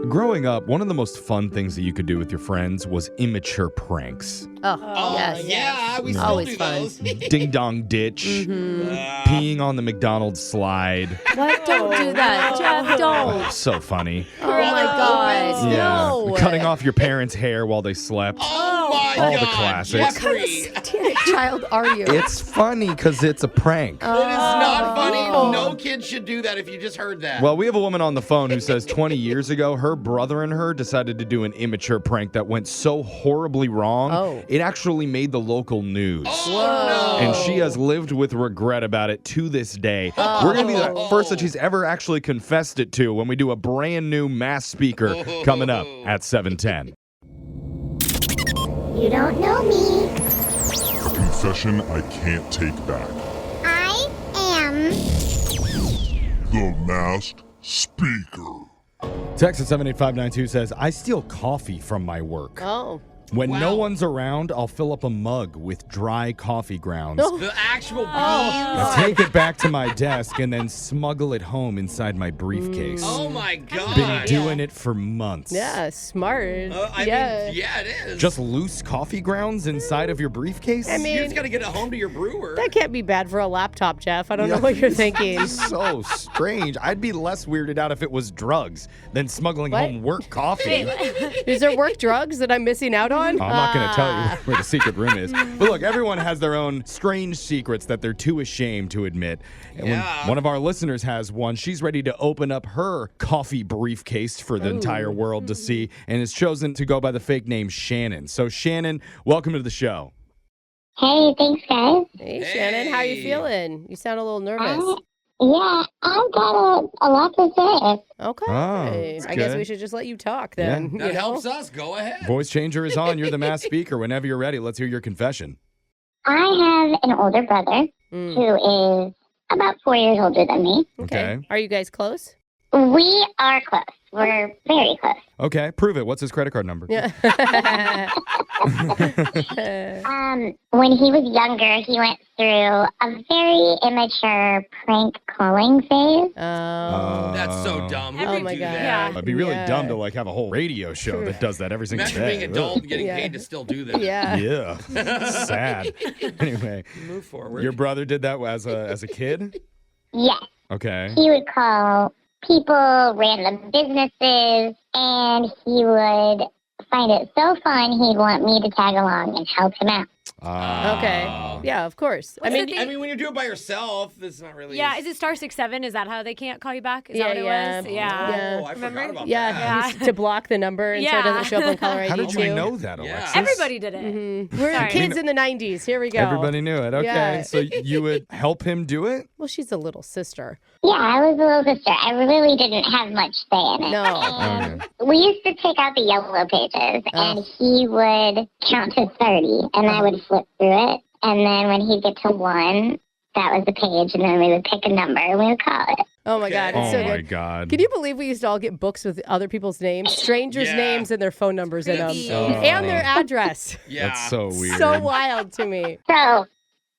Growing up, one of the most fun things that you could do with your friends was immature pranks. Oh, yes. Yeah, we still Always do fun. those. Ding dong ditch, peeing on the McDonald's slide. What? Don't do that. Jeff, don't. So funny. Oh, my God. Yeah. No. Cutting off your parents' hair while they slept. Oh my All God, the classics. Jeffrey. Satanic child are you? It's funny because it's a prank. It is not funny. Oh. No kid should do that if you just heard that. Well, we have a woman on the phone who says 20 years ago, her brother and her decided to do an immature prank that went so horribly wrong, it actually made the local news. Oh, no. And she has lived with regret about it to this day. We're going to be the first that she's ever actually confessed it to when we do a brand new mass speaker coming up at 7:10. You don't know me. A confession I can't take back. I am. The Masked Speaker. Text at 78592 says, I steal coffee from my work. Oh. When no Wow. one's around, I'll fill up a mug with dry coffee grounds. The actual beans. I take it back to my desk and then smuggle it home inside my briefcase. Oh my God. Been doing it for months. Yeah, smart. I mean, yeah, it is. Just loose coffee grounds inside of your briefcase? I mean, you just got to get it home to your brewer. that can't be bad for a laptop, Jeff. I don't know what you're thinking. So strange. I'd be less weirded out if it was drugs than smuggling What? home work coffee. Is there work drugs that I'm missing out on? I'm not going to tell you where the secret room is. But look, everyone has their own strange secrets that they're too ashamed to admit. And when one of our listeners has one, she's ready to open up her coffee briefcase for the entire world to see and has chosen to go by the fake name Shannon. So Shannon, welcome to the show. Hey, thanks, guys. Hey, Shannon, how are you Hey. feeling? You sound a little nervous. Yeah, I've got a lot to say. Okay. Oh, that's I guess we good. should just let you talk then. Yeah. That you know? helps us. Go ahead. Voice changer is on. You're the mass speaker. Whenever you're ready, let's hear your confession. I have an older brother Mm. who is about 4 years older than me. Okay. Are you guys close? We are close. We're very close. Okay, prove it. What's his credit card number? Yeah. When he was younger, he went through a very immature prank calling phase. Oh. That's so dumb. Who Oh would my do God. that? Yeah. It'd be really Yeah. dumb to have a whole radio show that does that every single Imagine day. being adult and getting Yeah. paid to still do that. Yeah. Yeah. Sad. Anyway, Move forward. your brother did that as a kid? Yes, Okay. he would call people, random businesses, and he would find it so fun he'd want me to tag along and help him out. Okay. Yeah, of course. What's the thing- I mean, when you do it by yourself, it's not really. Yeah, is it star 67? Is that how they can't call you back? Is that what it Yeah, was? yeah. Oh, I Remember? forgot about Yeah, that. to block the number and so it doesn't show up on caller ID How did too. you know that, Yeah. Alexis? Everybody did it. We're Sorry. kids in the 90s. Here we go. Everybody knew it. Okay. Yeah. So you would help him do it? Well, she's a little sister. Yeah, I was a little sister. I really didn't have much say in it. No. And we used to take out the yellow pages, and he would count to 30, and I would flip through it. And then when he'd get to 1, that was the page, and then we would pick a number, and we would call it. Oh my Okay. God, Oh it's so my good. God. Can you believe we used to all get books with other people's names, strangers' Yeah. names, and their phone numbers in them, Oh. and their address? Yeah. That's so weird. So wild to me. So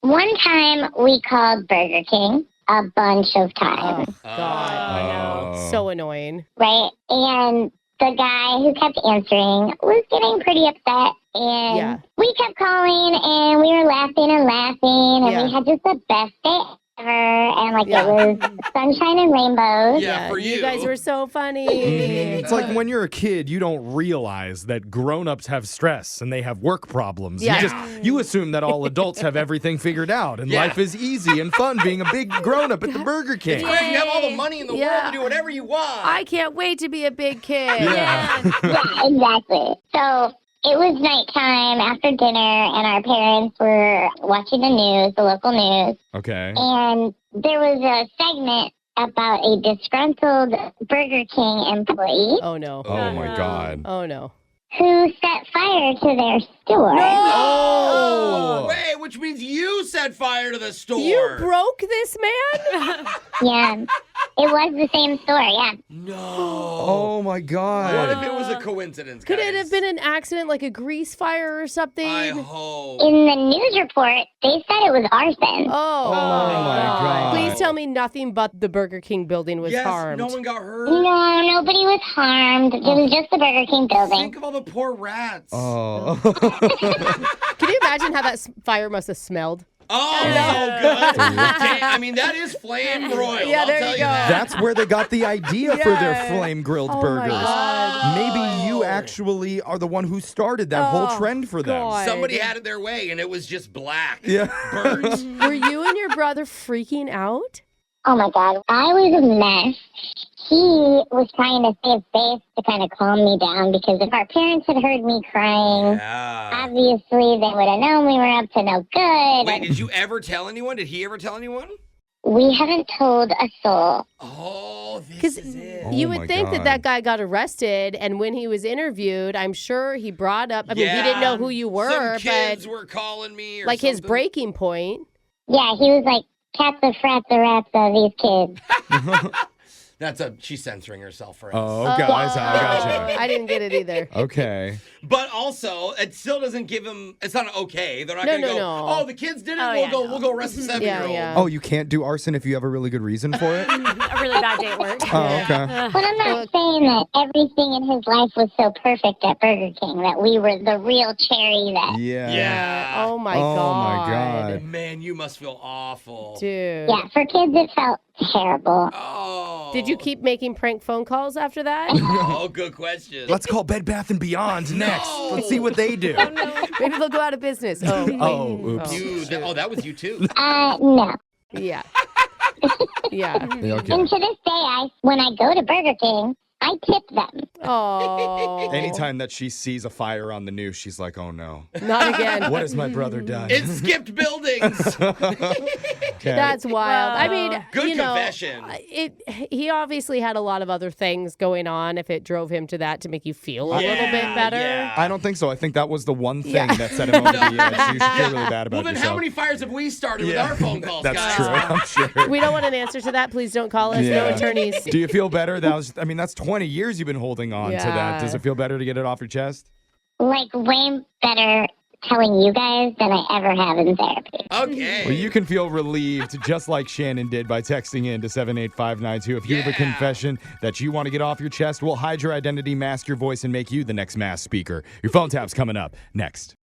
one time we called Burger King a bunch of Oh times, God, Oh. so annoying. right? And the guy who kept answering was getting pretty upset. And Yeah. we kept calling, and we were laughing and laughing, and Yeah. we had just the best day ever. And Yeah. it was sunshine and rainbows. Yeah, for you. You guys were so funny. It's like when you're a kid, you don't realize that grown-ups have stress and they have work problems. Yeah. You assume that all adults have everything figured out and Yeah. life is easy and fun being a big grown-up at the Burger King. Well, you have all the money in the world Yeah. to do whatever you want. I can't wait to be a big kid. Yeah. Yeah, exactly. So it was nighttime after dinner, and our parents were watching the news, the local news, Okay. and there was a segment about a disgruntled Burger King employee Oh no. Oh my God. Oh no. who set fire to their store. Oh, wait, which means you set fire to the store. You broke this man? Yeah. It was the same store, yeah. No. Oh my What God. if it was a coincidence, Could it guys? have been an accident, like a grease fire or something? I hope. In the news report, they said it was arson. Oh, my God. Please tell me nothing but the Burger King building was Yes, harmed. no one got hurt. No, nobody was harmed. It was just the Burger King building. Think of all the poor rats. Oh. Can you imagine how that fire must have smelled? Oh, so good. I mean, that is flame broiled. Yeah, I'll there tell you you go. that. That's where they got the idea for their Yeah. flame grilled Oh my burgers. God. Maybe you actually are the one who started that whole Oh, trend for them. God. Somebody had it their way, and it was just black. Yeah. Burnt. Were you and your brother freaking out? Oh my God, I was a mess. He was trying to save face to kind of calm me down because if our parents had heard me crying, Yeah. obviously they would have known we were up to no good. Wait, did you ever tell anyone? Did he ever tell anyone? We haven't told a soul. Oh, this Because is it. you Oh would my think God. that guy got arrested, and when he was interviewed, I'm sure he brought up. I mean, he didn't know who you were, Some kids but were calling me or like his something. breaking point. Yeah, he was like, cats are frats are rats of these kids. She's censoring herself for us. Oh, guys, I gotcha. I didn't get it either. Okay. But also, it still doesn't give them. It's not okay. They're not No, going to no, go. no. Oh, the kids did it. Oh, we'll yeah, go. no. We'll go arrest the 7-year-old. Yeah. Oh, you can't do arson if you have a really good reason for it? A really bad day at work. Oh, okay. But I'm not saying that everything in his life was so perfect at Burger King, that we were the real cherry that... Yeah. Yeah. Oh my Oh, God. my God. Man, you must feel awful. Dude. Yeah, for kids it felt terrible. Oh. Did you keep making prank phone calls after that? Oh, good question. Let's call Bed Bath & Beyond next. No. Let's see what they do. Maybe they'll go out of business. Oh, wait. Oh, oops. You, that was you too. No. Yeah. Yeah. Okay. And to this day, when I go to Burger King, I tip them. Oh. Anytime that she sees a fire on the news, she's like, oh no. Not again. What has my brother done? It skipped buildings. Okay. That's wild. I mean, Good you know, confession. He obviously had a lot of other things going on. If it drove him to that to make you feel a little bit better. Yeah. I don't think so. I think that was the one thing Yeah. that set him over the edge. So you should feel really bad about Well, then yourself. how many fires have we started with our phone calls, That's guys? true. I'm sure. We don't want an answer to that. Please don't call us. No Yeah. attorneys. Do you feel better? That's 20 years you've been holding on to that. Yeah. Does it feel better to get it off your chest? Like, way better telling you guys than I ever have in therapy. Okay. Well, you can feel relieved just like Shannon did by texting in to 78592. If you have a Yeah. confession that you want to get off your chest, we'll hide your identity, mask your voice, and make you the next mass speaker. Your phone tap's coming up next.